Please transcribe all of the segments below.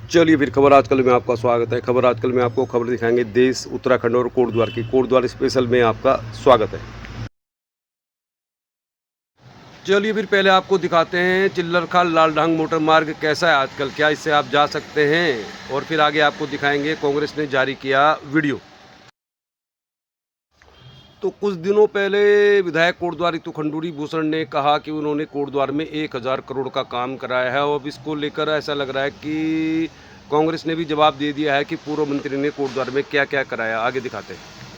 चलिए फिर खबर आजकल में आपका स्वागत है। खबर आजकल में आपको खबर दिखाएंगे देश, उत्तराखंड और कोटद्वार की। कोटद्वार स्पेशल में आपका स्वागत है। चलिए फिर पहले आपको दिखाते हैं चिल्लरखाल लालढांग मोटर मार्ग कैसा है आजकल, क्या इससे आप जा सकते हैं, और फिर आगे आपको दिखाएंगे कांग्रेस ने जारी किया वीडियो। तो कुछ दिनों पहले विधायक कोटद्वार रितु खंडूरी भूषण ने कहा कि उन्होंने कोटद्वार में 1000 करोड़ का काम कराया है, और अब इसको लेकर ऐसा लग रहा है कि कांग्रेस ने भी जवाब दे दिया है कि पूर्व मंत्री ने कोटद्वार में क्या क्या कराया। आगे दिखाते हैं।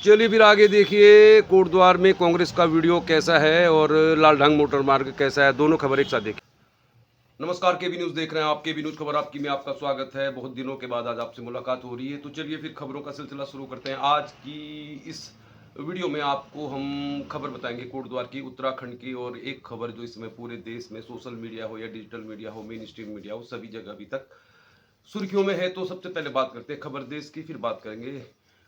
चलिए फिर आगे देखिए कोटद्वार में कांग्रेस का वीडियो कैसा है और लालढांग मोटर मार्ग कैसा है, दोनों खबर एक साथ देखिए। नमस्कार, केबी न्यूज़ देख रहे हैं आप। केबी न्यूज़ खबर आपकी में आपका स्वागत है। बहुत दिनों के बाद आज आपसे मुलाकात हो रही है, तो चलिए फिर खबरों का सिलसिला शुरू करते हैं। आज की इस वीडियो में आपको हम खबर बताएंगे कोटद्वार की, उत्तराखंड की, और एक खबर जो इस समय पूरे देश में सोशल मीडिया हो या डिजिटल मीडिया हो, मेन स्ट्रीम मीडिया हो, सभी जगह अभी तक सुर्खियों में है। तो सबसे पहले बात करते हैं खबर देश की, फिर बात करेंगे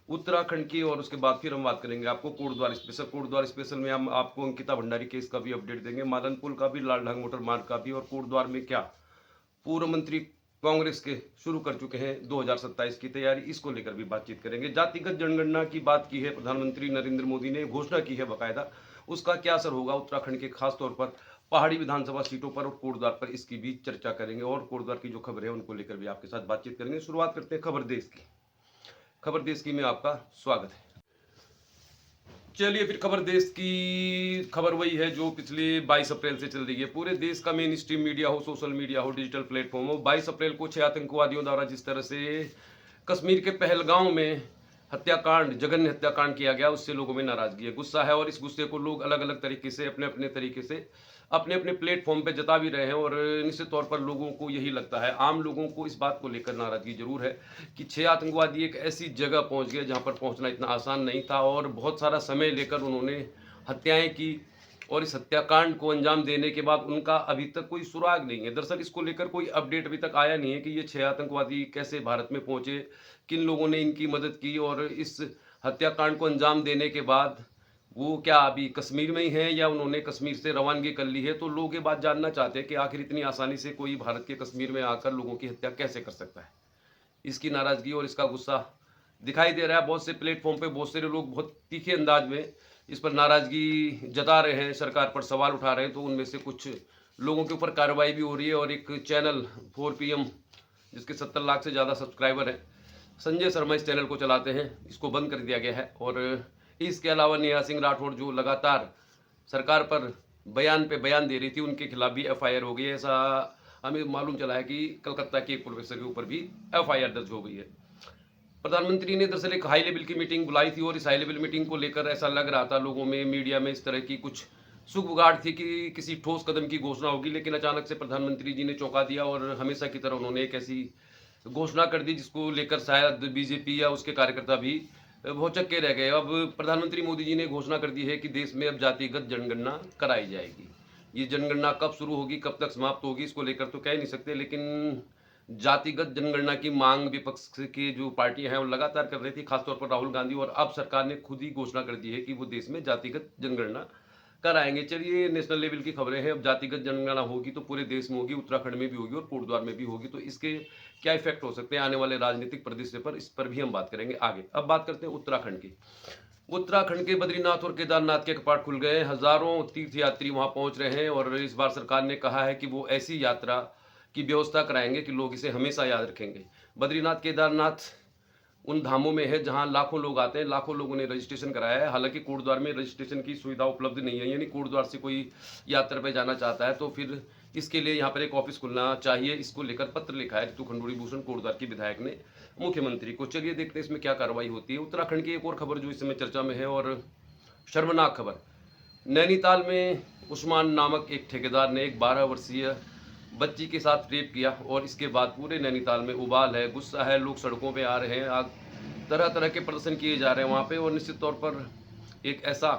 उत्तराखंड की, और उसके बाद फिर हम बात करेंगे आपको कोटद्वार स्पेशल। कोटद्वार स्पेशल में हम आपको अंकिता भंडारी केस का भी अपडेट देंगे, मालन पुल का भी, लालढांग मोटर मार्ग का भी, और कोटद्वार में क्या पूर्व मंत्री कांग्रेस के शुरू कर चुके हैं 2027 की तैयारी, इसको लेकर भी बातचीत करेंगे। जातिगत जनगणना की बात की है प्रधानमंत्री नरेंद्र मोदी ने, घोषणा की है बाकायदा, उसका क्या असर होगा उत्तराखंड के, खासतौर पर पहाड़ी विधानसभा सीटों पर और कोटद्वार पर, इसकी भी चर्चा करेंगे, और कोटद्वार की जो खबर है उनको लेकर भी आपके साथ बातचीत करेंगे। शुरुआत करते हैं खबर देश की। खबर देश की में आपका स्वागत है। चलिए फिर खबर देश की खबर वही है जो पिछले 22 अप्रैल से चल रही है। पूरे देश का मेन स्ट्रीम मीडिया हो, सोशल मीडिया हो, डिजिटल प्लेटफॉर्म हो, 22 अप्रैल को 6 आतंकवादियों द्वारा जिस तरह से कश्मीर के पहलगांव में हत्याकांड, जघन्य हत्याकांड किया गया, उससे लोगों में नाराजगी है, गुस्सा है, और इस गुस्से को लोग अलग अलग तरीके से अपने अपने तरीके से अपने अपने प्लेटफॉर्म पे जता भी रहे हैं। और निश्चित तौर पर लोगों को यही लगता है, आम लोगों को इस बात को लेकर नाराजगी जरूर है कि 6 आतंकवादी एक ऐसी जगह पहुंच गए जहां पर पहुंचना इतना आसान नहीं था, और बहुत सारा समय लेकर उन्होंने हत्याएं की, और इस हत्याकांड को अंजाम देने के बाद उनका अभी तक कोई सुराग नहीं है। दरअसल इसको लेकर कोई अपडेट अभी तक आया नहीं है कि ये 6 आतंकवादी कैसे भारत में पहुंचे, किन लोगों ने इनकी मदद की, और इस हत्याकांड को अंजाम देने के बाद वो क्या अभी कश्मीर में ही हैं या उन्होंने कश्मीर से रवानगी कर ली है। तो लोग ये बात जानना चाहते हैं कि आखिर इतनी आसानी से कोई भारत के कश्मीर में आकर लोगों की हत्या कैसे कर सकता है। इसकी नाराजगी और इसका गुस्सा दिखाई दे रहा है। बहुत से प्लेटफॉर्म पे बहुत सारे लोग बहुत तीखे अंदाज में इस पर नाराजगी जता रहे हैं, सरकार पर सवाल उठा रहे हैं। तो उनमें से कुछ लोगों के ऊपर कार्रवाई भी हो रही है, और एक चैनल 4PM जिसके 70 लाख से ज़्यादा सब्सक्राइबर हैं, संजय शर्मा इस चैनल को चलाते हैं, इसको बंद कर दिया गया है। और इसके अलावा नेहा सिंह राठौड़ जो लगातार सरकार पर बयान पे बयान दे रही थी, उनके खिलाफ भी FIR हो गई है। ऐसा हमें मालूम चला है कि कलकत्ता के एक प्रोफेसर के ऊपर भी FIR दर्ज हो गई है। प्रधानमंत्री ने दरअसल एक हाई लेवल की मीटिंग बुलाई थी, और इस हाई लेवल मीटिंग को लेकर ऐसा लग रहा था लोगों में, मीडिया में, इस तरह की कुछ सुगबुगाहट थी कि किसी ठोस कदम की घोषणा होगी, लेकिन अचानक से प्रधानमंत्री जी ने चौंका दिया, और हमेशा की तरह उन्होंने एक ऐसी घोषणा कर दी जिसको लेकर शायद बीजेपी या उसके कार्यकर्ता भी भौचक्के के रह गए। अब प्रधानमंत्री मोदी जी ने घोषणा कर दी है कि देश में अब जातिगत जनगणना कराई जाएगी। ये जनगणना कब शुरू होगी, कब तक समाप्त होगी, इसको लेकर तो कह नहीं सकते, लेकिन जातिगत जनगणना की मांग विपक्ष की जो पार्टियां हैं वो लगातार कर रही थी, खासतौर पर राहुल गांधी, और अब सरकार ने खुद ही घोषणा कर दी है कि वो देश में जातिगत जनगणना कराएंगे। चलिए नेशनल लेवल की खबरें हैं। अब जातिगत जनगणना होगी तो पूरे देश में होगी, उत्तराखंड में भी होगी और कोटद्वार में भी होगी, तो इसके क्या इफेक्ट हो सकते हैं आने वाले राजनीतिक परिदृश्य पर, इस पर भी हम बात करेंगे आगे। अब बात करते हैं उत्तराखंड की। उत्तराखंड के बद्रीनाथ और केदारनाथ के कपाट खुल गए हैं, हजारों तीर्थयात्री वहां पहुंच रहे हैं, और इस बार सरकार ने कहा है कि वो ऐसी यात्रा की व्यवस्था कराएंगे कि लोग इसे हमेशा याद रखेंगे। बद्रीनाथ केदारनाथ उन धामों में है जहां लाखों लोग आते हैं, लाखों लोगों ने रजिस्ट्रेशन कराया है। हालांकि कोटद्वार में रजिस्ट्रेशन की सुविधा उपलब्ध नहीं है, यानी कोटद्वार से कोई यात्रा पे जाना चाहता है तो फिर इसके लिए यहाँ पर एक ऑफिस खुलना चाहिए। इसको लेकर पत्र लिखा है रितु खंडूरी भूषण कोटद्वार की विधायक ने मुख्यमंत्री को। चलिए देखते हैं इसमें क्या कार्रवाई होती है। उत्तराखंड की एक और खबर जो इस समय चर्चा में है, और शर्मनाक खबर, नैनीताल में उस्मान नामक एक ठेकेदार ने एक 12 वर्षीय बच्ची के साथ रेप किया, और इसके बाद पूरे नैनीताल में उबाल है, गुस्सा है, लोग सड़कों पे आ रहे हैं, तरह तरह के प्रदर्शन किए जा रहे हैं वहाँ पे। और निश्चित तौर पर एक ऐसा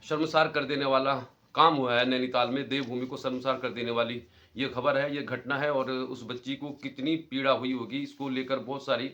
शर्मसार कर देने वाला काम हुआ है नैनीताल में, देवभूमि को शर्मसार कर देने वाली ये खबर है, ये घटना है। और उस बच्ची को कितनी पीड़ा हुई होगी, इसको लेकर बहुत सारी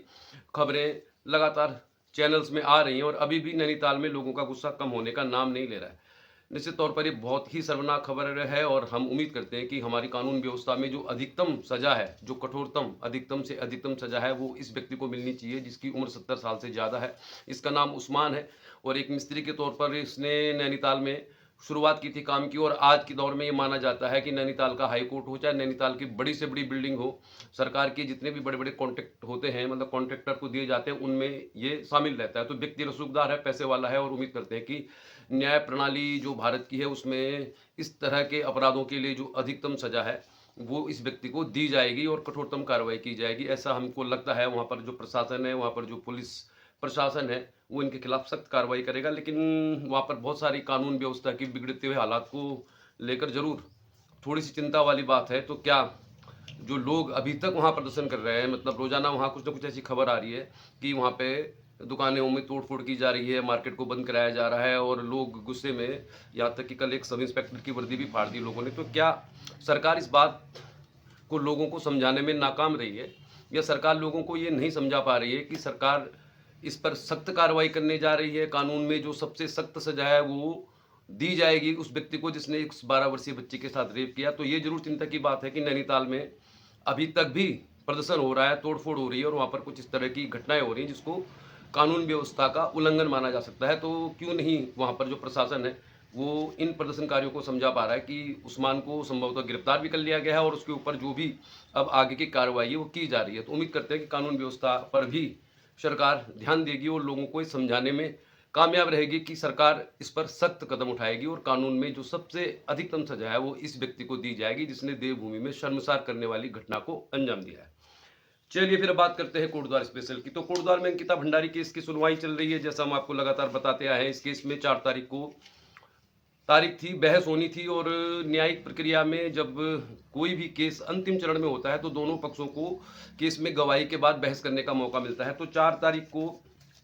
खबरें लगातार चैनल्स में आ रही हैं, और अभी भी नैनीताल में लोगों का गुस्सा कम होने का नाम नहीं ले रहा है। निश्चित तौर पर ये बहुत ही शर्मनाक खबर है और हम उम्मीद करते हैं कि हमारी कानून व्यवस्था में जो अधिकतम सज़ा है, जो कठोरतम अधिकतम से अधिकतम सज़ा है, वो इस व्यक्ति को मिलनी चाहिए जिसकी उम्र 70 साल से ज़्यादा है। इसका नाम उस्मान है और एक मिस्त्री के तौर पर इसने नैनीताल में शुरुआत की थी काम की और आज के दौर में ये माना जाता है कि नैनीताल का हाई कोर्ट हो, चाहे नैनीताल की बड़ी से बड़ी बिल्डिंग हो, सरकार के जितने भी बड़े-बड़े कॉन्ट्रैक्ट होते हैं, मतलब कॉन्ट्रैक्टर को दिए जाते हैं, उनमें ये शामिल रहता है। तो व्यक्ति रसूखदार है, पैसे वाला है और उम्मीद करते हैं कि न्याय प्रणाली जो भारत की है, उसमें इस तरह के अपराधों के लिए जो अधिकतम सज़ा है, वो इस व्यक्ति को दी जाएगी और कठोरतम कार्रवाई की जाएगी, ऐसा हमको लगता है। वहाँ पर जो प्रशासन है, वहाँ पर जो पुलिस प्रशासन है, वो इनके खिलाफ सख्त कार्रवाई करेगा। लेकिन वहाँ पर बहुत सारी कानून व्यवस्था की बिगड़ते हुए हालात को लेकर ज़रूर थोड़ी-सी चिंता वाली बात है। तो क्या जो लोग अभी तक वहाँ प्रदर्शन कर रहे हैं, मतलब रोज़ाना वहाँ कुछ न कुछ ऐसी खबर आ रही है कि वहाँ पे दुकानों में तोड़-फोड़ की जा रही है, मार्केट को बंद कराया जा रहा है और लोग गुस्से में, यहाँ तक कि कल एक सब इंस्पेक्टर की वर्दी भी फाड़ दी लोगों ने। तो क्या सरकार इस बात को लोगों को समझाने में नाकाम रही है या सरकार लोगों को ये नहीं समझा पा रही है कि सरकार इस पर सख्त कार्रवाई करने जा रही है? कानून में जो सबसे सख्त सज़ा है वो दी जाएगी उस व्यक्ति को जिसने एक 12 वर्षीय बच्ची के साथ रेप किया। तो ये ज़रूर चिंता की बात है कि नैनीताल में अभी तक भी प्रदर्शन हो रहा है, तोड़-फोड़ हो रही है और वहाँ पर कुछ इस तरह की घटनाएँ हो रही हैं जिसको कानून व्यवस्था का उल्लंघन माना जा सकता है। तो क्यों नहीं वहाँ पर जो प्रशासन है, वो इन प्रदर्शनकारियों को समझा पा रहा है कि उस्मान को संभवतः गिरफ्तार भी कर लिया गया है और उसके ऊपर जो भी अब आगे की कार्रवाई है वो की जा रही है। तो उम्मीद करते हैं कि कानून व्यवस्था पर भी सरकार ध्यान देगी और लोगों को ये समझाने में कामयाब रहेगी कि सरकार इस पर सख्त कदम उठाएगी और कानून में जो सबसे अधिकतम सज़ा है वो इस व्यक्ति को दी जाएगी जिसने देवभूमि में शर्मसार करने वाली घटना को अंजाम दिया है। चलिए फिर बात करते हैं कोटद्वार स्पेशल की। तो कोटद्वार में अंकिता भंडारी केस की सुनवाई चल रही है। जैसा हम आपको लगातार बताते आए हैं, इस केस में 4 तारीख को तारीख थी, बहस होनी थी और न्यायिक प्रक्रिया में जब कोई भी केस अंतिम चरण में होता है तो दोनों पक्षों को केस में गवाही के बाद बहस करने का मौका मिलता है। तो 4 तारीख को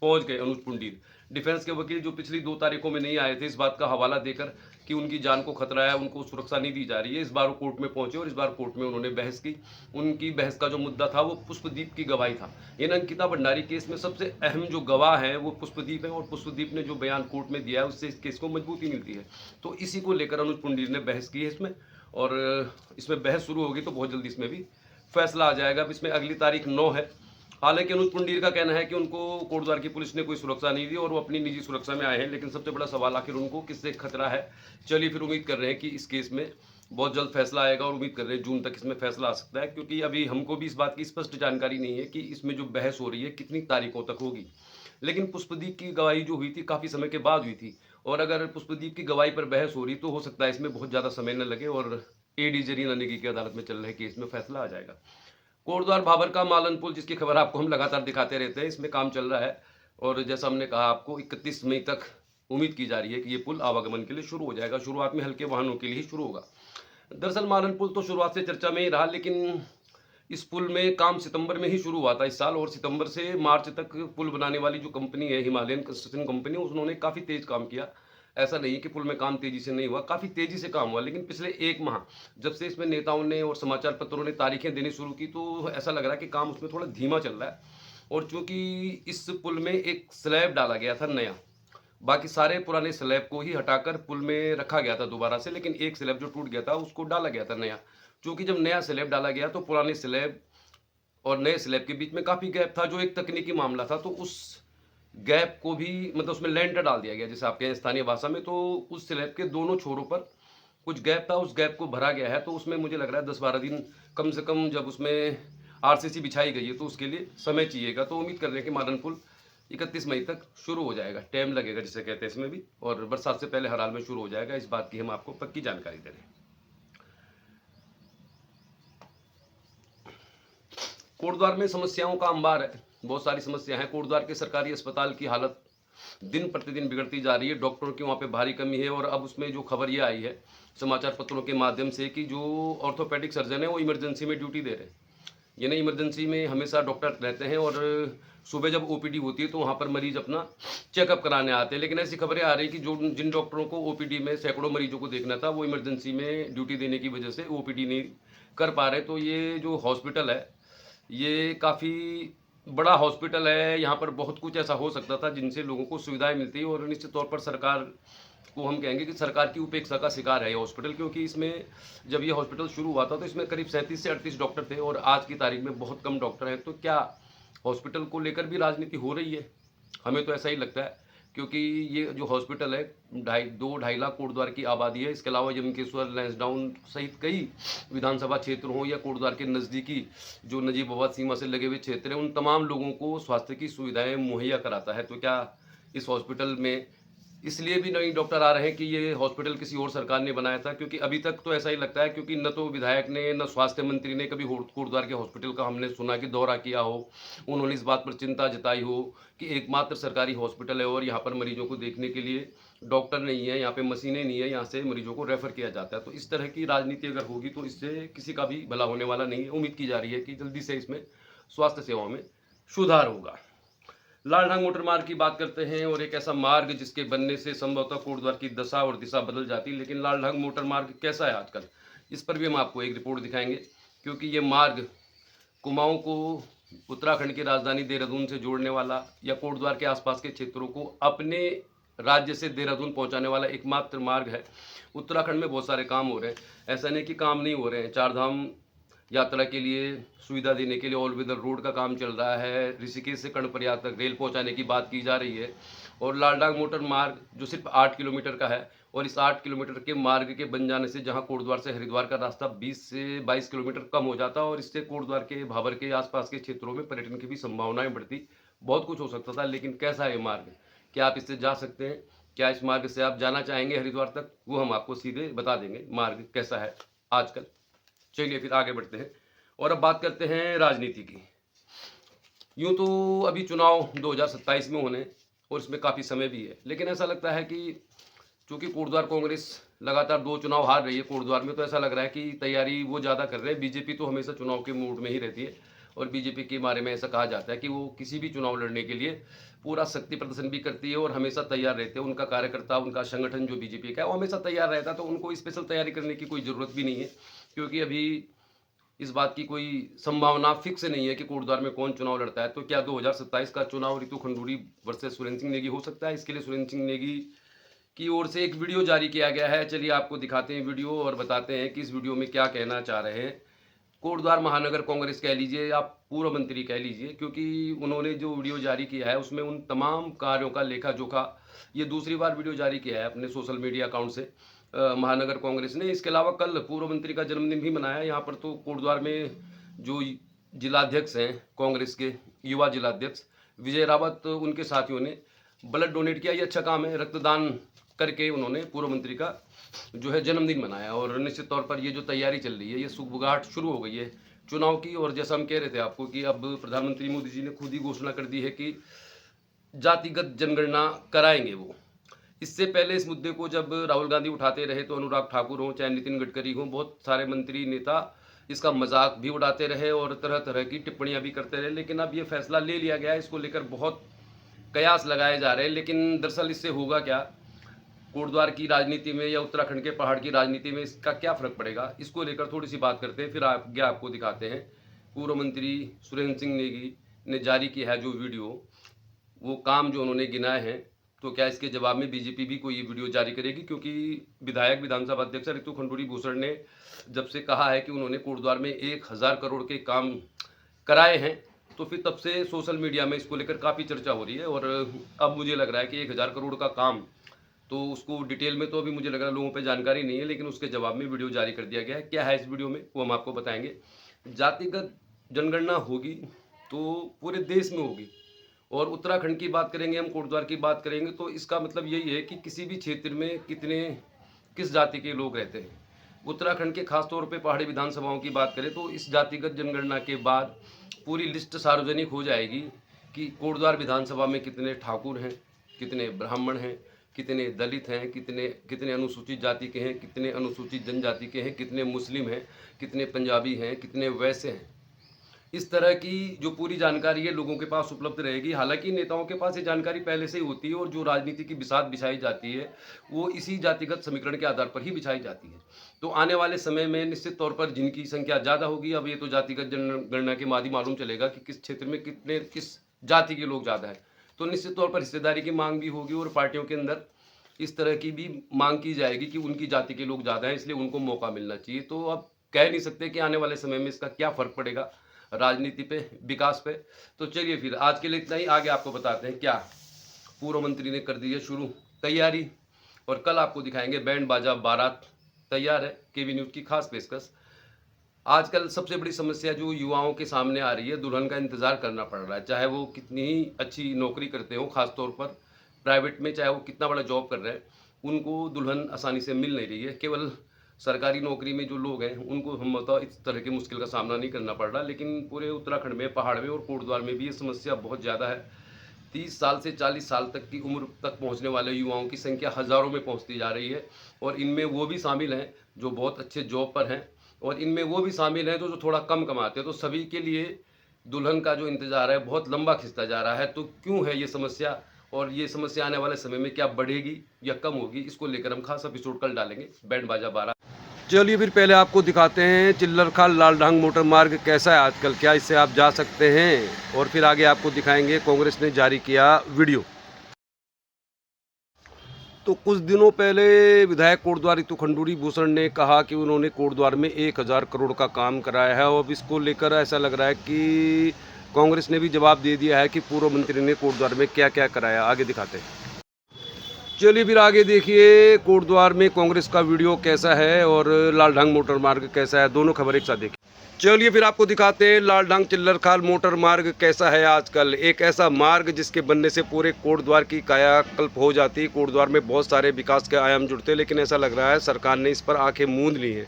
पहुंच गए अनुज पुंडीर। डिफेंस के वकील जो पिछली 2 तारीखों में नहीं आए थे, इस बात का हवाला देकर कि उनकी जान को खतरा है, उनको सुरक्षा नहीं दी जा रही है, इस बार वो कोर्ट में पहुंचे और इस बार कोर्ट में उन्होंने बहस की। उनकी बहस का जो मुद्दा था वो पुष्पदीप की गवाही था। इन अंकिता भंडारी केस में सबसे अहम जो गवाह है वो पुष्पदीप है और पुष्पदीप ने जो बयान कोर्ट में दिया है उससे इस केस को मजबूती मिलती है। तो इसी को लेकर अनुज पुंडीर ने बहस की है इसमें और इसमें बहस शुरू होगी तो बहुत जल्दी इसमें भी फैसला आ जाएगा। अब इसमें अगली तारीख 9 है। हालांकि अनुज पुंडीर का कहना है कि उनको कोटद्वार की पुलिस ने कोई सुरक्षा नहीं दी और वो अपनी निजी सुरक्षा में आए हैं, लेकिन सबसे बड़ा सवाल आखिर उनको किससे खतरा है। चलिए फिर उम्मीद कर रहे हैं कि इस केस में बहुत जल्द फैसला आएगा और उम्मीद कर रहे हैं जून तक इसमें फैसला आ सकता है, क्योंकि अभी हमको भी इस बात की स्पष्ट जानकारी नहीं है कि इसमें जो बहस हो रही है कितनी तारीखों तक होगी। लेकिन पुष्पदीप की गवाही जो हुई थी काफ़ी समय के बाद हुई थी और अगर पुष्पदीप की गवाही पर बहस हो रही तो हो सकता है इसमें बहुत ज़्यादा समय न लगे और एडी जरीना नेगी की अदालत में चल रहे केस में फैसला आ जाएगा। कोटद्वार भाबर का मालन पुल, जिसकी खबर आपको हम लगातार दिखाते रहते हैं, इसमें काम चल रहा है और जैसा हमने कहा आपको 31 मई तक उम्मीद की जा रही है कि ये पुल आवागमन के लिए शुरू हो जाएगा। शुरुआत में हल्के वाहनों के लिए ही शुरू होगा। दरअसल मालन पुल तो शुरुआत से चर्चा में ही रहा, लेकिन इस पुल में काम सितंबर में ही शुरू हुआ था इस साल और सितंबर से मार्च तक पुल बनाने वाली जो कंपनी है हिमालयन कंस्ट्रक्शन कंपनी, उन्होंने काफ़ी तेज काम किया। ऐसा नहीं कि पुल में काम तेजी से नहीं हुआ, काफ़ी तेजी से काम हुआ। लेकिन पिछले 1 माह जब से इसमें नेताओं ने और समाचार पत्रों ने तारीखें देनी शुरू की तो ऐसा लग रहा है कि काम उसमें थोड़ा धीमा चल रहा है। और चूंकि इस पुल में एक स्लैब डाला गया था नया, बाकी सारे पुराने स्लैब को ही हटाकर पुल में रखा गया था दोबारा से, लेकिन एक स्लैब जो टूट गया था उसको डाला गया था नया। चूंकि जब नया स्लैब डाला गया तो पुराने स्लैब और नए स्लैब के बीच में काफ़ी गैप था, जो एक तकनीकी मामला था। तो उस गैप को भी, मतलब उसमें लेंटर डाल दिया गया जैसे आपके यहाँ स्थानीय भाषा में, तो उस स्लैब के दोनों छोरों पर कुछ गैप था, उस गैप को भरा गया है। तो उसमें मुझे लग रहा है 10-12 दिन कम से कम, जब उसमें आरसीसी बिछाई गई है तो उसके लिए समय चाहिएगा। तो उम्मीद कर रहे हैं कि मालन पुल 31 मई तक शुरू हो जाएगा। टाइम लगेगा जिसे कहते हैं इसमें भी, और बरसात से पहले हर हाल में शुरू हो जाएगा, इस बात की हम आपको पक्की जानकारी दे रहे हैं। कोटद्वार में समस्याओं का अंबार है, बहुत सारी समस्या है। कोटद्वार के सरकारी अस्पताल की हालत दिन प्रतिदिन बिगड़ती जा रही है। डॉक्टरों की वहाँ पे भारी कमी है और अब उसमें जो खबर ये आई है समाचार पत्रों के माध्यम से कि जो ऑर्थोपेडिक सर्जन है वो इमरजेंसी में ड्यूटी दे रहे हैं। यानी इमरजेंसी में हमेशा डॉक्टर रहते हैं और सुबह जब ओपीडी होती है तो वहाँ पर मरीज अपना चेकअप कराने आते हैं। लेकिन ऐसी खबरें आ रही कि जो जिन डॉक्टरों को ओपीडी में सैकड़ों मरीजों को देखना था वो इमरजेंसी में ड्यूटी देने की वजह से ओपीडी नहीं कर पा रहे। तो ये जो हॉस्पिटल है ये काफ़ी बड़ा हॉस्पिटल है, यहाँ पर बहुत कुछ ऐसा हो सकता था जिनसे लोगों को सुविधाएं मिलती और निश्चित तौर पर सरकार को हम कहेंगे कि सरकार की उपेक्षा का शिकार है ये हॉस्पिटल, क्योंकि इसमें जब ये हॉस्पिटल शुरू हुआ था तो इसमें करीब 37 से 38 डॉक्टर थे और आज की तारीख में बहुत कम डॉक्टर हैं। तो क्या हॉस्पिटल को लेकर भी राजनीति हो रही है? हमें तो ऐसा ही लगता है, क्योंकि ये जो हॉस्पिटल है 2-2.5 लाख कोटद्वार की आबादी है। इसके अलावा यमकेश्वर, लैंसडाउन सहित कई विधानसभा क्षेत्र हों या कोटद्वार के नज़दीकी जो नजीबाबाद सीमा से लगे हुए क्षेत्र हैं, उन तमाम लोगों को स्वास्थ्य की सुविधाएं मुहैया कराता है। तो क्या इस हॉस्पिटल में इसलिए भी नए डॉक्टर आ रहे हैं कि ये हॉस्पिटल किसी और सरकार ने बनाया था? क्योंकि अभी तक तो ऐसा ही लगता है, क्योंकि न तो विधायक ने न स्वास्थ्य मंत्री ने कभी कोटद्वार के हॉस्पिटल का हमने सुना कि दौरा किया हो, उन्होंने इस बात पर चिंता जताई हो कि एकमात्र सरकारी हॉस्पिटल है और यहाँ पर मरीजों को देखने के लिए डॉक्टर नहीं है, यहाँ पे मशीनें नहीं है, यहाँ से मरीजों को रेफर किया जाता है। तो इस तरह की राजनीति अगर होगी तो इससे किसी का भी भला होने वाला नहीं है। उम्मीद की जा रही है कि जल्दी से इसमें स्वास्थ्य सेवाओं में सुधार होगा। लालढांग मोटर मार्ग की बात करते हैं, और एक ऐसा मार्ग जिसके बनने से संभवतः कोटद्वार की दशा और दिशा बदल जाती। लेकिन लालढांग मोटर मार्ग कैसा है आजकल, इस पर भी हम आपको एक रिपोर्ट दिखाएंगे, क्योंकि ये मार्ग कुमाऊं को उत्तराखंड की राजधानी देहरादून से जोड़ने वाला या कोटद्वार के आसपास के क्षेत्रों को अपने राज्य से देहरादून पहुंचाने वाला एकमात्र मार्ग है। उत्तराखंड में बहुत सारे काम हो रहे हैं, ऐसा नहीं कि काम नहीं हो रहे हैं। चारधाम यात्रा के लिए सुविधा देने के लिए ऑल वेदर रोड का काम चल रहा है, ऋषिकेश से कर्णप्रयाग तक रेल पहुंचाने की बात की जा रही है, और लालढांग मोटर मार्ग जो सिर्फ 8 किलोमीटर का है, और इस 8 किलोमीटर के मार्ग के बन जाने से जहां कोटद्वार से हरिद्वार का रास्ता 20 से 22 किलोमीटर कम हो जाता, और इससे कोटद्वार के भाबर के आसपास के क्षेत्रों में पर्यटन की भी संभावनाएं बढ़ती। बहुत कुछ हो सकता था, लेकिन कैसा है मार्ग, क्या आप इससे जा सकते हैं, क्या इस मार्ग से आप जाना चाहेंगे हरिद्वार तक, वो हम आपको सीधे बता देंगे मार्ग कैसा है आजकल। चलिए फिर आगे बढ़ते हैं और अब बात करते हैं राजनीति की। यूं तो अभी चुनाव 2027 में होने और इसमें काफ़ी समय भी है, लेकिन ऐसा लगता है कि चूंकि कोटद्वार कांग्रेस लगातार 2 चुनाव हार रही है कोटद्वार में, तो ऐसा लग रहा है कि तैयारी वो ज़्यादा कर रहे हैं। बीजेपी तो हमेशा चुनाव के मूड में ही रहती है, और बीजेपी के बारे में ऐसा कहा जाता है कि वो किसी भी चुनाव लड़ने के लिए पूरा शक्ति प्रदर्शन भी करती है और हमेशा तैयार रहते हैं। उनका कार्यकर्ता, उनका संगठन जो बीजेपी का है, वो हमेशा तैयार रहता है, तो उनको स्पेशल तैयारी करने की कोई ज़रूरत भी नहीं है, क्योंकि अभी इस बात की कोई संभावना फिक्स नहीं है कि कोटद्वार में कौन चुनाव लड़ता है। तो क्या 2027 का चुनाव रितु खंडूरी वर्सेस सुरेंद्र सिंह नेगी हो सकता है? इसके लिए सुरेंद्र सिंह नेगी की ओर से एक वीडियो जारी किया गया है। चलिए आपको दिखाते हैं वीडियो और बताते हैं कि इस वीडियो में क्या कहना चाह रहे हैं कोटद्वार महानगर कांग्रेस कह लीजिए, आप पूर्व मंत्री कह लीजिए, क्योंकि उन्होंने जो वीडियो जारी किया है उसमें उन तमाम कार्यों का लेखा जोखा, ये दूसरी बार वीडियो जारी किया है अपने सोशल मीडिया अकाउंट से महानगर कांग्रेस ने। इसके अलावा कल पूर्व मंत्री का जन्मदिन भी मनाया। यहाँ पर तो कोटद्वार में जो जिलाध्यक्ष हैं कांग्रेस के, युवा जिलाध्यक्ष विजय रावत, उनके साथियों ने ब्लड डोनेट किया। ये अच्छा काम है, रक्तदान करके उन्होंने पूर्व मंत्री का जो है जन्मदिन मनाया। और निश्चित तौर पर ये जो तैयारी चल रही है, ये सुगबुगाहट शुरू हो गई है चुनाव की। और जैसा हम कह रहे थे आपको कि अब प्रधानमंत्री मोदी जी ने खुद ही घोषणा कर दी है कि जातिगत जनगणना कराएंगे वो। इससे पहले इस मुद्दे को जब राहुल गांधी उठाते रहे तो अनुराग ठाकुर हों चाहे नितिन गडकरी हों, बहुत सारे मंत्री नेता इसका मजाक भी उड़ाते रहे और तरह तरह की टिप्पणियां भी करते रहे। लेकिन अब ये फैसला ले लिया गया है, इसको लेकर बहुत कयास लगाए जा रहे हैं। लेकिन दरअसल इससे होगा क्या, कोटद्वार की राजनीति में या उत्तराखंड के पहाड़ की राजनीति में इसका क्या फर्क पड़ेगा, इसको लेकर थोड़ी सी बात करते हैं, फिर आगे आपको दिखाते हैं। पूर्व मंत्री सुरेंद्र सिंह नेगी ने जारी किया है जो वीडियो, वो काम जो उन्होंने गिनाए हैं, तो क्या इसके जवाब में बीजेपी भी कोई ये वीडियो जारी करेगी? क्योंकि विधायक विधानसभा अध्यक्ष रितु खंडूरी भूषण ने जब से कहा है कि उन्होंने कोटद्वार में 1000 करोड़ के काम कराए हैं, तो फिर तब से सोशल मीडिया में इसको लेकर काफ़ी चर्चा हो रही है। और अब मुझे लग रहा है कि 1000 करोड़ का काम, तो उसको डिटेल में तो अभी मुझे लग रहा है लोगों पे जानकारी नहीं है, लेकिन उसके जवाब में वीडियो जारी कर दिया गया है। क्या है इस वीडियो में वो हम आपको बताएंगे। जातिगत जनगणना होगी तो पूरे देश में होगी, और उत्तराखंड की बात करेंगे हम, कोटद्वार की बात करेंगे, तो इसका मतलब यही है कि किसी भी क्षेत्र में किस जाति के लोग रहते हैं। उत्तराखंड के खासतौर पे पहाड़ी विधानसभाओं की बात करें तो इस जातिगत जनगणना के बाद पूरी लिस्ट सार्वजनिक हो जाएगी कि कोटद्वार विधानसभा में कितने ठाकुर हैं, कितने ब्राह्मण हैं, कितने दलित हैं, कितने अनुसूचित जाति के हैं, कितने अनुसूचित जनजाति के हैं, कितने मुस्लिम हैं, कितने पंजाबी हैं, कितने वैश्य हैं। इस तरह की जो पूरी जानकारी है लोगों के पास उपलब्ध रहेगी। हालांकि नेताओं के पास ये जानकारी पहले से ही होती है, और जो राजनीति की बिसात बिछाई जाती है वो इसी जातिगत समीकरण के आधार पर ही बिछाई जाती है। तो आने वाले समय में निश्चित तौर पर जिनकी संख्या ज़्यादा होगी, अब ये तो जातिगत जनगणना के बाद ही मालूम चलेगा कि किस क्षेत्र में किस जाति के लोग ज़्यादा हैं, तो निश्चित तौर पर हिस्सेदारी की मांग भी होगी और पार्टियों के अंदर इस तरह की भी मांग की जाएगी कि उनकी जाति के लोग ज़्यादा हैं, इसलिए उनको मौका मिलना चाहिए। तो अब कह नहीं सकते कि आने वाले समय में इसका क्या फ़र्क पड़ेगा राजनीति पे, विकास पे। तो चलिए फिर आज के लिए इतना ही, आगे आपको बताते हैं क्या पूर्व मंत्री ने कर दी है शुरू तैयारी, और कल आपको दिखाएंगे बैंड बाजा बारात तैयार है, केवी न्यूज़ की खास पेशकश। आजकल सबसे बड़ी समस्या जो युवाओं के सामने आ रही है, दुल्हन का इंतज़ार करना पड़ रहा है, चाहे वो कितनी ही अच्छी नौकरी करते हो, खास तौर पर प्राइवेट में, चाहे वो कितना बड़ा जॉब कर रहे हैं, उनको दुल्हन आसानी से मिल नहीं रही है। केवल सरकारी नौकरी में जो लोग हैं उनको हम बताओ इस तरह की मुश्किल का सामना नहीं करना पड़ रहा, लेकिन पूरे उत्तराखंड में, पहाड़ में और कोटद्वार में भी ये समस्या बहुत ज़्यादा है। 30 साल से 40 साल तक की उम्र तक पहुंचने वाले युवाओं की संख्या हज़ारों में पहुंचती जा रही है, और इनमें वो भी शामिल हैं जो बहुत अच्छे जॉब पर हैं, और इनमें वो भी शामिल हैं जो थोड़ा कम कमाते हैं। तो सभी के लिए दुल्हन का जो इंतज़ार है बहुत लंबा खिंचता जा रहा है। तो क्यों है ये समस्या, और ये समस्या आने वाले समय में क्या बढ़ेगी या कम होगी, इसको लेकर हम खास एपिसोड कल डालेंगे बैंड बाजा 12। चलिए फिर पहले आपको दिखाते हैं चिल्लरखाल लालढांग मोटर मार्ग कैसा है आजकल, क्या इससे आप जा सकते हैं, और फिर आगे आपको दिखाएंगे कांग्रेस ने जारी किया वीडियो। तो कुछ दिनों पहले विधायक कोटद्वार रितु खंडूरी भूषण ने कहा कि उन्होंने कोटद्वार में 1000 करोड़ का काम कराया है, और अब इसको लेकर ऐसा लग रहा है कि कांग्रेस ने भी जवाब दे दिया है कि पूर्व मंत्री ने कोटद्वार में क्या क्या कराया। आगे दिखाते हैं। चलिए फिर आगे देखिए कोटद्वार में कांग्रेस का वीडियो कैसा है और लालढांग मोटर मार्ग कैसा है, दोनों खबर एक साथ देखिए। चलिए फिर आपको दिखाते हैं लालढांग चिल्लरखाल मोटर मार्ग कैसा है आजकल। एक ऐसा मार्ग जिसके बनने से पूरे कोटद्वार की कायाकल्प हो जाती। कोटद्वार में बहुत सारे विकास के आयाम जुड़ते, लेकिन ऐसा लग रहा है सरकार ने इस पर आंखें मूंद ली हैं,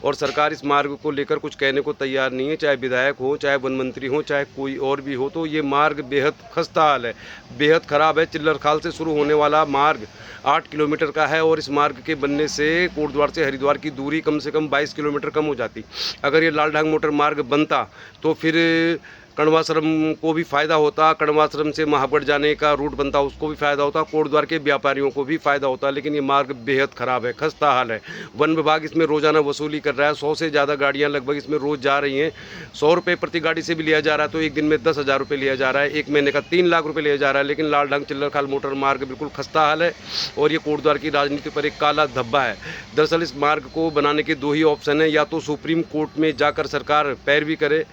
और सरकार इस मार्ग को लेकर कुछ कहने को तैयार नहीं है। चाहे विधायक हो, चाहे वन मंत्री हो, चाहे कोई और भी हो, तो ये मार्ग बेहद खस्ता हाल है, बेहद ख़राब है। चिल्लरखाल से शुरू होने वाला मार्ग 8 किलोमीटर का है, और इस मार्ग के बनने से कोटद्वार से हरिद्वार की दूरी कम से कम 22 किलोमीटर कम हो जाती। अगर ये लालढांग मोटर मार्ग बनता तो फिर कण्वाश्रम को भी फ़ायदा होता, कण्वाश्रम से महागढ़ जाने का रूट बनता, उसको भी फ़ायदा होता, कोटद्वार के व्यापारियों को भी फ़ायदा होता। लेकिन ये मार्ग बेहद ख़राब है, खस्ता हाल है। वन विभाग इसमें रोज़ाना वसूली कर रहा है, 100 से ज़्यादा गाड़ियाँ लगभग इसमें रोज़ जा रही हैं। 100 रुपये प्रति गाड़ी से भी लिया जा रहा है, तो एक दिन में 10,000 रुपये लिया जा रहा है, एक महीने का 3 लाख रुपये लिया जा रहा है। लेकिन लालढांग चिल्लरखाल मोटर मार्ग बिल्कुल खस्ता हाल है, और ये कोटद्वार की राजनीति पर एक काला धब्बा है। दरअसल इस मार्ग को बनाने के 2 ही ऑप्शन हैं, या तो सुप्रीम कोर्ट में जाकर सरकार पैरवी करे।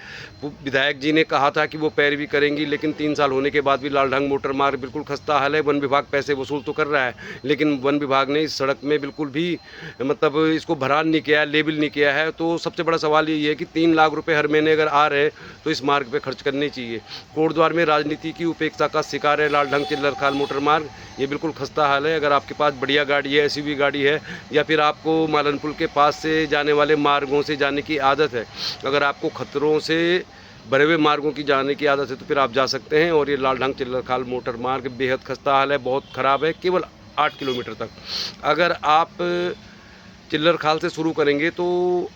विधायक जी ने कहा था कि वो पैरवी करेंगी, लेकिन 3 साल होने के बाद भी लालढांग मोटर मार्ग बिल्कुल खस्ता हाल है। वन विभाग पैसे वसूल तो कर रहा है, लेकिन वन विभाग ने इस सड़क में बिल्कुल भी मतलब इसको भरान नहीं किया है, लेबल नहीं किया है। तो सबसे बड़ा सवाल यही है कि 3 लाख रुपए हर महीने अगर आ रहे हैं तो इस मार्ग पे खर्च करने चाहिए। कोटद्वार में राजनीति की उपेक्षा का शिकार है लालढांग चिल्लरखाल मोटर मार्ग, ये बिल्कुल खस्ता हाल है। अगर आपके पास बढ़िया गाड़ी है, एसयूवी गाड़ी है, या फिर आपको मालनपुल के पास से जाने वाले मार्गों से जाने की आदत है, अगर आपको खतरों से भरे हुए मार्गों की जाने की आदत है, तो फिर आप जा सकते हैं। और ये लालढांग चिल्लरखाल मोटर मार्ग बेहद खस्ता हाल है, बहुत ख़राब है, केवल 8 किलोमीटर तक। अगर आप चिल्लरखाल से शुरू करेंगे तो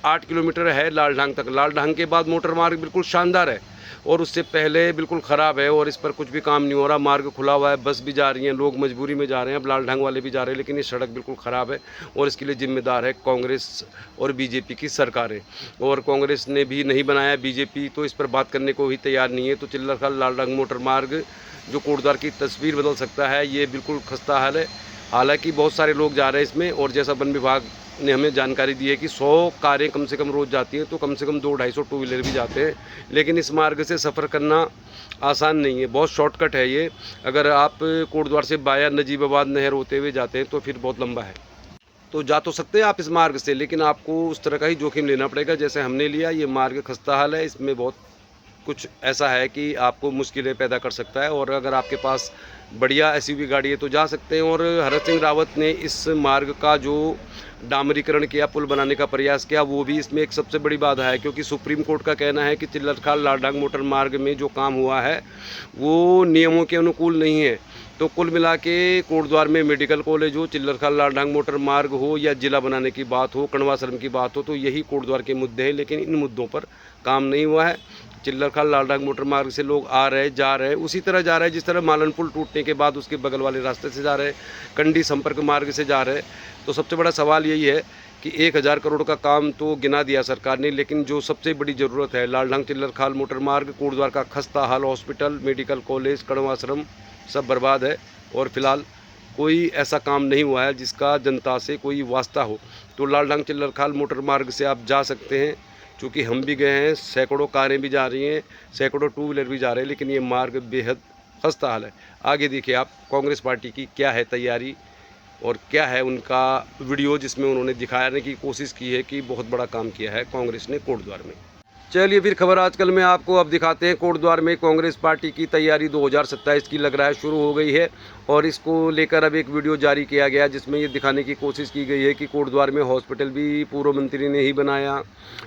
8 किलोमीटर है लालढांग तक। लालढांग के बाद मोटर मार्ग बिल्कुल शानदार है, और उससे पहले बिल्कुल ख़राब है, और इस पर कुछ भी काम नहीं हो रहा। मार्ग खुला हुआ है, बस भी जा रही हैं, लोग मजबूरी में जा रहे हैं, अब लालढांग वाले भी जा रहे हैं, लेकिन ये सड़क बिल्कुल ख़राब है, और इसके लिए जिम्मेदार है कांग्रेस और बीजेपी की सरकारें। और कांग्रेस ने भी नहीं बनाया, बीजेपी तो इस पर बात करने को ही तैयार नहीं है। तो चिल्लरखाल लालढांग मोटर मार्ग जो कोटद्वार की तस्वीर बदल सकता है, ये बिल्कुल खस्ता हाल है। हालांकि बहुत सारे लोग जा रहे हैं इसमें, और जैसा वन विभाग ने हमें जानकारी दी है कि 100 कारें कम से कम रोज़ जाती हैं, तो कम से कम 200-250 टू व्हीलर भी जाते हैं। लेकिन इस मार्ग से सफ़र करना आसान नहीं है, बहुत शॉर्टकट है ये। अगर आप कोटद्वार से बाया नजीबाबाद नहर होते हुए जाते हैं तो फिर बहुत लंबा है। तो जा तो सकते हैं आप इस मार्ग से, लेकिन आपको उस तरह का ही जोखिम लेना पड़ेगा जैसे हमने लिया। ये मार्ग खस्ता हाल है, इसमें बहुत कुछ ऐसा है कि आपको मुश्किलें पैदा कर सकता है। और अगर आपके पास बढ़िया एसयूवी गाड़ी है तो जा सकते हैं। और हरक सिंह रावत ने इस मार्ग का जो डामरीकरण किया, पुल बनाने का प्रयास किया, वो भी इसमें एक सबसे बड़ी बाधा है, क्योंकि सुप्रीम कोर्ट का कहना है कि चिल्लरखाल लालढांग मोटर मार्ग में जो काम हुआ है वो नियमों के अनुकूल नहीं है। तो कुल मिला के कोटद्वार में मेडिकल कॉलेज हो, चिल्लरखाल लालढांग मोटर मार्ग हो, या जिला बनाने की बात हो, कण्वाश्रम की बात हो, तो यही कोटद्वार के मुद्दे हैं। लेकिन इन मुद्दों पर काम नहीं हुआ है। चिल्लरखाल लालढांग मोटर मार्ग से लोग आ रहे जा रहे, उसी तरह जा रहे हैं जिस तरह मालनपुल टूटने के बाद उसके बगल वाले रास्ते से जा रहे, कंडी संपर्क मार्ग से जा रहे। तो सबसे बड़ा सवाल यही है कि 1000 करोड़ का काम तो गिना दिया सरकार ने, लेकिन जो सबसे बड़ी ज़रूरत है लालढांग चिल्लरखाल मोटर मार्ग, कोटद्वार का खस्ता हाल हॉस्पिटल, मेडिकल कॉलेज, कण्वाश्रम सब बर्बाद है। और फिलहाल कोई ऐसा काम नहीं हुआ है जिसका जनता से कोई वास्ता हो। तो लालडांग चिल्लरखाल मोटर मार्ग से आप जा सकते हैं, चूँकि हम भी गए हैं, सैकड़ों कारें भी जा रही हैं, सैकड़ों टू व्हीलर भी जा रहे हैं, लेकिन ये मार्ग बेहद खस्ता हाल है। आगे देखिए आप कांग्रेस पार्टी की क्या है तैयारी और क्या है उनका वीडियो, जिसमें उन्होंने दिखाने की कोशिश की है कि बहुत बड़ा काम किया है कांग्रेस ने कोटद्वार में। चलिए फिर खबर आजकल में आपको अब दिखाते हैं। कोटद्वार में कांग्रेस पार्टी की तैयारी 2027 की लग रहा है शुरू हो गई है, और इसको लेकर अब एक वीडियो जारी किया गया जिसमें ये दिखाने की कोशिश की गई है कि कोटद्वार में हॉस्पिटल भी पूर्व मंत्री ने ही बनाया।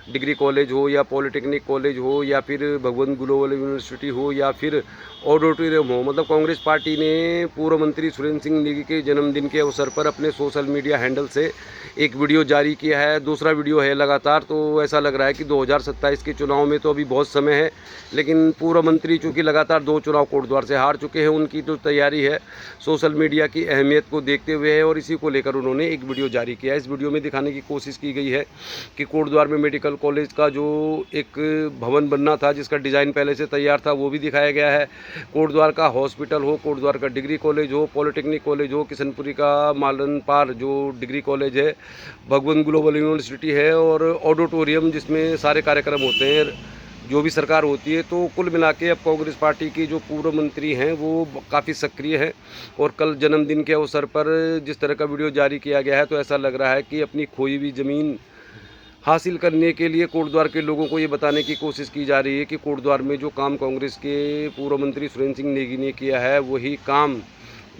डिग्री कॉलेज हो या पॉलिटेक्निक कॉलेज हो या फिर भगवंत ग्लोबल यूनिवर्सिटी हो या फिर ऑडिटोरियम हो, मतलब कांग्रेस पार्टी ने पूर्व मंत्री सुरेंद्र सिंह नेगी के जन्मदिन के अवसर पर अपने सोशल मीडिया हैंडल से एक वीडियो जारी किया है। दूसरा वीडियो है लगातार। तो ऐसा लग रहा है कि 2027 के चुनाव में तो अभी बहुत समय है, लेकिन पूर्व मंत्री चूँकि लगातार 2 चुनाव कोटद्वार से हार चुके हैं, उनकी तो तैयारी है सोशल मीडिया की अहमियत को देखते हुए है, और इसी को लेकर उन्होंने एक वीडियो जारी किया है। इस वीडियो में दिखाने की कोशिश की गई है कि कोटद्वार में मेडिकल कॉलेज का जो एक भवन बनना था, जिसका डिज़ाइन पहले से तैयार था, वो भी दिखाया गया है। कोटद्वार का हॉस्पिटल हो, कोटद्वार का डिग्री कॉलेज हो, पॉलिटेक्निक कॉलेज हो, किशनपुरी का मालनपार जो डिग्री कॉलेज है, भगवंत ग्लोबल यूनिवर्सिटी है, और ऑडिटोरियम जिसमें सारे कार्यक्रम होते हैं, जो भी सरकार होती है। तो कुल मिला के अब कांग्रेस पार्टी की जो पूर्व मंत्री हैं वो काफ़ी सक्रिय हैं, और कल जन्मदिन के अवसर पर जिस तरह का वीडियो जारी किया गया है, तो ऐसा लग रहा है कि अपनी खोई हुई ज़मीन हासिल करने के लिए कोटद्वार के लोगों को ये बताने की कोशिश की जा रही है कि कोटद्वार में जो काम कांग्रेस के पूर्व मंत्री सुरेंद्र सिंह नेगी ने किया है वही काम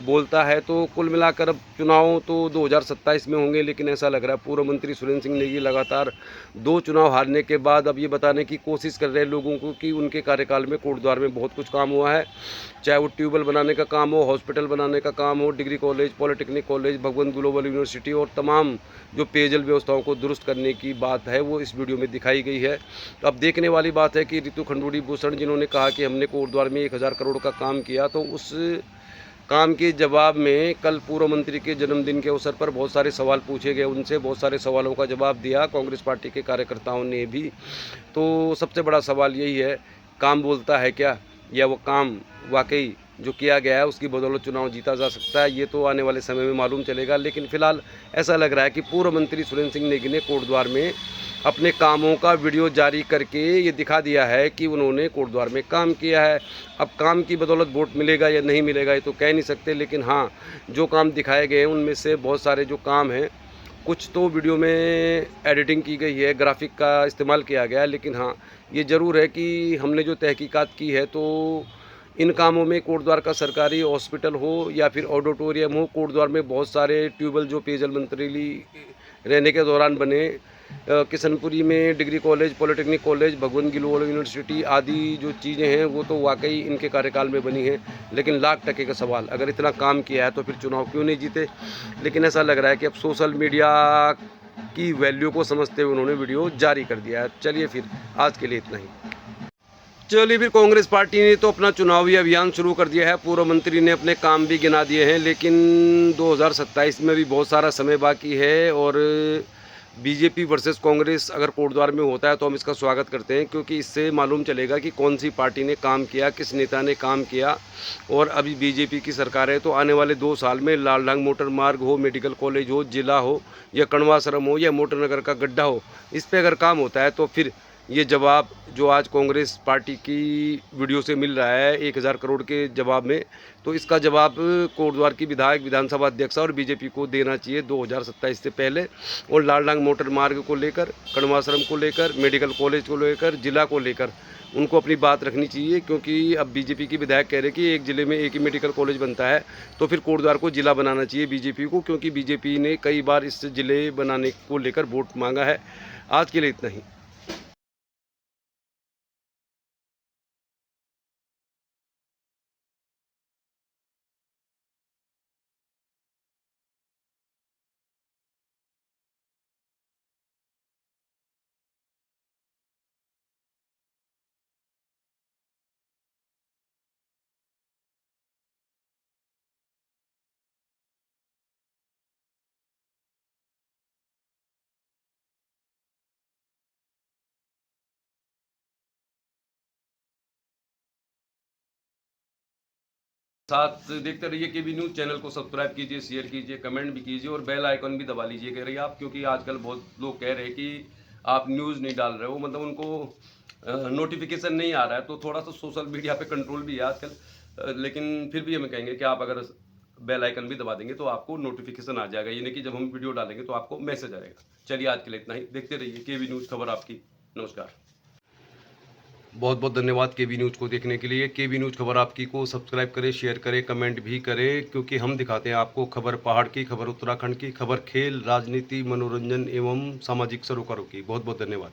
बोलता है। तो कुल मिलाकर अब चुनाव तो 2027 में होंगे, लेकिन ऐसा लग रहा है पूर्व मंत्री सुरेंद्र सिंह नेगी लगातार 2 चुनाव हारने के बाद अब ये बताने की कोशिश कर रहे हैं लोगों को कि उनके कार्यकाल में कोटद्वार में बहुत कुछ काम हुआ है, चाहे वो ट्यूबवेल बनाने का काम हो, हॉस्पिटल बनाने का काम हो, डिग्री कॉलेज, पॉलिटेक्निक कॉलेज, भगवंत ग्लोबल यूनिवर्सिटी, और तमाम जो पेयजल व्यवस्थाओं को दुरुस्त करने की बात है वो इस वीडियो में दिखाई गई है। तो अब देखने वाली बात है कि रितु खंडूड़ी भूषण जिन्होंने कहा कि हमने कोटद्वार में 1000 करोड़ का काम किया, तो उस काम के जवाब में कल पूर्व मंत्री के जन्मदिन के अवसर पर बहुत सारे सवाल पूछे गए, उनसे बहुत सारे सवालों का जवाब दिया कांग्रेस पार्टी के कार्यकर्ताओं ने भी। तो सबसे बड़ा सवाल यही है, काम बोलता है क्या, या वो काम वाकई जो किया गया है उसकी बदौलत चुनाव जीता जा सकता है, ये तो आने वाले समय में मालूम चलेगा। लेकिन फिलहाल ऐसा लग रहा है कि पूर्व मंत्री सुरेंद्र सिंह नेगी ने कोटद्वार में अपने कामों का वीडियो जारी करके ये दिखा दिया है कि उन्होंने कोटद्वार में काम किया है। अब काम की बदौलत वोट मिलेगा या नहीं मिलेगा ये तो कह नहीं सकते, लेकिन हाँ, जो काम दिखाए गए हैं उनमें से बहुत सारे जो काम हैं, कुछ तो वीडियो में एडिटिंग की गई है, ग्राफिक का इस्तेमाल किया गया है, लेकिन हाँ, ये ज़रूर है कि हमने जो तहकीकात की है तो इन कामों में कोटद्वार का सरकारी हॉस्पिटल हो या फिर ऑडिटोरियम हो, कोटद्वार में बहुत सारे ट्यूबवेल जो पेयजल मंत्री रहने के दौरान बने, किशनपुरी में डिग्री कॉलेज, पॉलिटेक्निक कॉलेज, भगवंत ग्लोबल यूनिवर्सिटी आदि जो चीज़ें हैं वो तो वाकई इनके कार्यकाल में बनी हैं। लेकिन लाख टके का सवाल, अगर इतना काम किया है तो फिर चुनाव क्यों नहीं जीते। लेकिन ऐसा लग रहा है कि अब सोशल मीडिया की वैल्यू को समझते हुए उन्होंने वीडियो जारी कर दिया है। चलिए फिर आज के लिए इतना ही। चलिए फिर कांग्रेस पार्टी ने तो अपना चुनावी अभियान शुरू कर दिया है, पूर्व मंत्री ने अपने काम भी गिना दिए हैं, लेकिन 2027 में भी बहुत सारा समय बाकी है, और बीजेपी वर्सेस कांग्रेस अगर कोटद्वार में होता है तो हम इसका स्वागत करते हैं, क्योंकि इससे मालूम चलेगा कि कौन सी पार्टी ने काम किया, किस नेता ने काम किया। और अभी बीजेपी की सरकार है तो आने वाले 2 साल में लालडांग मोटर मार्ग हो, मेडिकल कॉलेज हो, जिला हो, या कणवासरम हो, या मोटर नगर का गड्ढा हो, इस पर अगर काम होता है तो फिर ये जवाब जो आज कांग्रेस पार्टी की वीडियो से मिल रहा है 1000 करोड़ के जवाब में, तो इसका जवाब कोटद्वार की विधायक, विधानसभा अध्यक्ष और बीजेपी को देना चाहिए 2027 से पहले। और लालडांग मोटर मार्ग को लेकर, कणवासरम को लेकर, मेडिकल कॉलेज को लेकर, जिला को लेकर उनको अपनी बात रखनी चाहिए, क्योंकि अब बीजेपी की विधायक कह रहे कि एक ज़िले में एक ही मेडिकल कॉलेज बनता है, तो फिर कोटद्वार को जिला बनाना चाहिए बीजेपी को, क्योंकि बीजेपी ने कई बार इस ज़िले बनाने को लेकर वोट मांगा है। आज के लिए इतना ही। साथ देखते रहिए केबी न्यूज़। चैनल को सब्सक्राइब कीजिए, शेयर कीजिए, कमेंट भी कीजिए और बेल आइकन भी दबा लीजिए कह रही आप, क्योंकि आजकल बहुत लोग कह रहे हैं कि आप न्यूज़ नहीं डाल रहे हो, मतलब उनको नोटिफिकेशन नहीं आ रहा है। तो थोड़ा सा सोशल मीडिया पे कंट्रोल भी है आजकल, लेकिन फिर भी हमें कहेंगे कि आप अगर बेल आइकन भी दबा देंगे तो आपको नोटिफिकेशन आ जाएगा। ये नहीं कि जब हम वीडियो डालेंगे तो आपको मैसेज आएगा। चलिए आज के लिए इतना ही। देखते रहिए केबी न्यूज़, खबर आपकी। नमस्कार। बहुत बहुत धन्यवाद केबी न्यूज़ को देखने के लिए। केबी न्यूज़ खबर आपकी को सब्सक्राइब करें, शेयर करें, कमेंट भी करें, क्योंकि हम दिखाते हैं आपको खबर पहाड़ की, खबर उत्तराखंड की, खबर खेल, राजनीति, मनोरंजन एवं सामाजिक सरोकारों की। बहुत बहुत धन्यवाद।